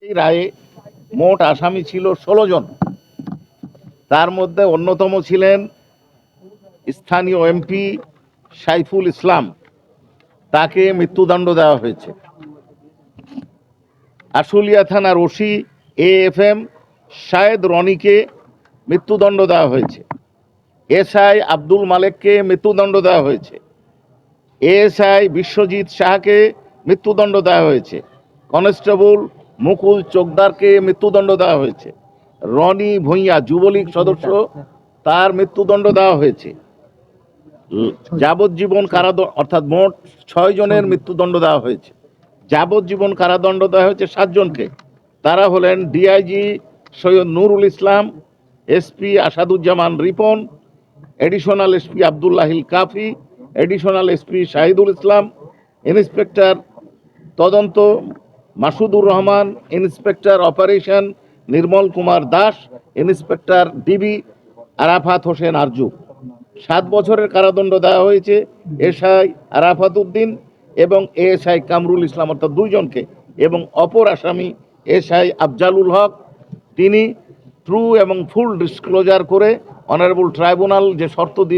এই রায়ে মোট আসামি ছিল ১৬ জন। তার মধ্যে অন্যতম ছিলেন স্থানীয় এমপি সাইফুল ইসলাম, তাকে মৃত্যুদণ্ড দেওয়া হয়েছে। আশুলিয়া থানার ওসি AFM শাহেদ রনিকে মৃত্যুদণ্ড দেওয়া হয়েছে। SI আব্দুল মালেককে মৃত্যুদণ্ড দেওয়া হয়েছে। ASI বিশ্বজিৎ শাহকে মৃত্যুদণ্ড দেওয়া হয়েছে। কনস্টেবল মুকুল চোকদারকে মৃত্যুদণ্ড দেওয়া হয়েছে। রনি ভূঁইয়া যুবলীগ সদস্য, তার মৃত্যুদণ্ড দেওয়া হয়েছে। যাবজ্জীবন কারাদণ্ড, অর্থাৎ মোট 6 জনের মৃত্যুদণ্ড দেওয়া হয়েছে। যাবজ্জীবন কারাদণ্ড দেওয়া হয়েছে 7 জনকে। তারা হলেন DIG Syed Nurul Islam, SP Asaduzzaman Ripon, additional SP Abdullahil Kafi, additional SP Shahidul Islam, inspector তদন্ত Masudur Rahman, inspector operation Nirmal Kumar Das, inspector DB Arafat Hossain Arju. 7 বছরের কারাদণ্ড দেওয়া হয়েছে SI আরাফাত উদ্দিন এবং ASI কামরুল ইসলাম, অর্থাৎ 2 জনকে। এবং অপর আসামি SI আফজালুল হক, তিনি ট্রু এবং ফুল ডিসক্লোজার করে অনারেবল ট্রাইব্যুনাল যে শর্ত দিয়েছে